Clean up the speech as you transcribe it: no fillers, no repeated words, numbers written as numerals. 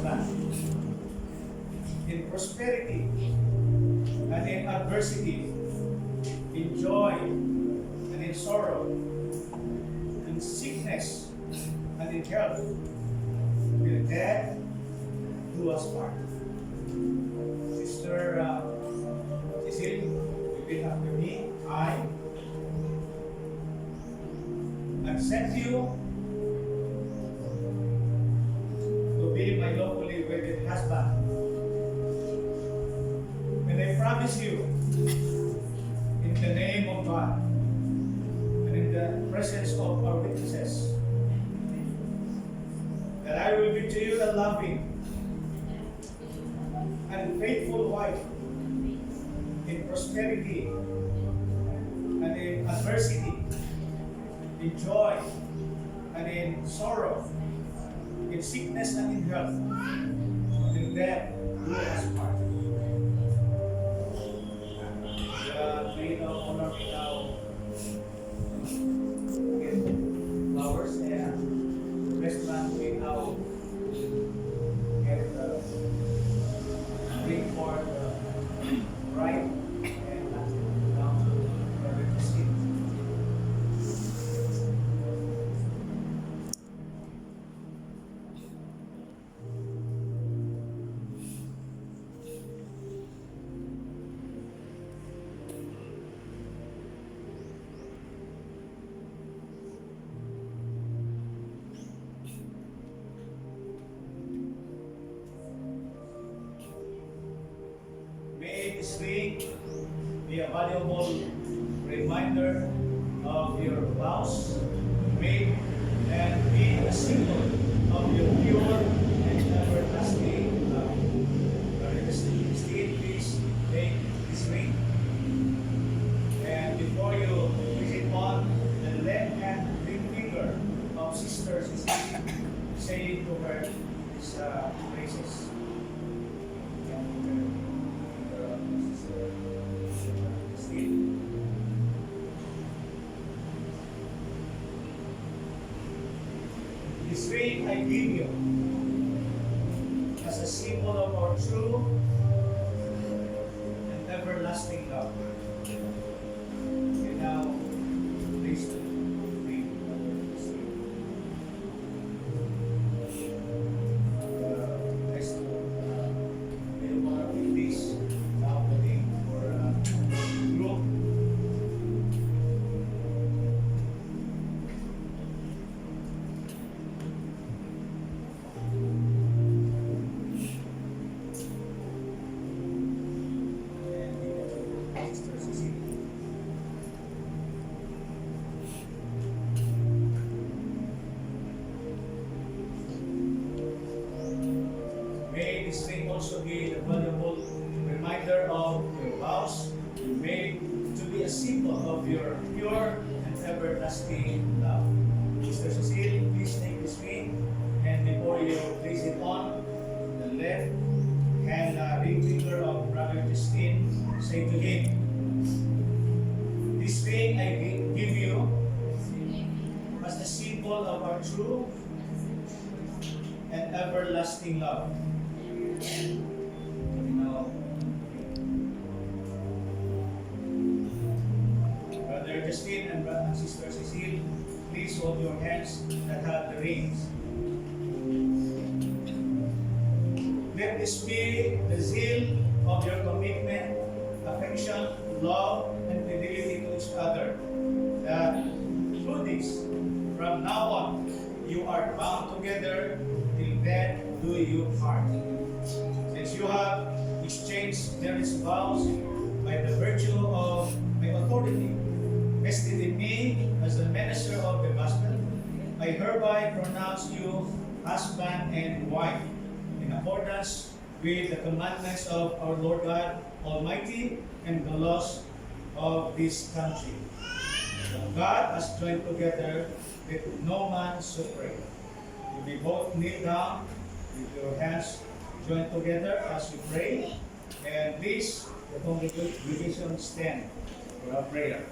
husband in prosperity and in adversity, in joy and in sorrow, in sickness and in health, till death do us part. Sister Cecile, repeat after me. I accept you to be my lawfully wedded husband. And I promise you, in the name of God, and in the presence of our witnesses, that I will be to you a loving and faithful wife in prosperity and in adversity, in joy and in sorrow, in sickness and in health, until death do us part. May the honor now give flowers and the best man may now get bring for the bride and down to the seat. May this week be a valuable reminder of your vows made and be a symbol of your pure and everlasting love. Brother Steve, please take this ring. And before you place it on the left hand ring finger of Sister Cecile, say to her these phrases. This ring I give you as a symbol of our true and everlasting love. And now, please read next please now waiting for group. May this ring also be a valuable reminder of your vows you made to be a symbol of your pure and everlasting love. Sister Cecile, please take this ring, and before you place it on the left hand ring finger of Brother Justine, say to him, this ring I give you as a symbol of our true and everlasting love. Now, Brother Justine and Sister Cecile, please hold your hands that have the rings. Let this be the zeal of your commitment, affection, love, and fidelity to each other. That through this, from now on, you are bound together till death do you part. Since you have exchanged various vows by the virtue of my authority vested in me as the minister of the gospel, I hereby pronounce you husband and wife in accordance with the commandments of our Lord God Almighty and the laws of this country. God has joined together, let no man separate. You may both kneel down with your hands joined together as you pray, and please, the congregation stand for our prayer.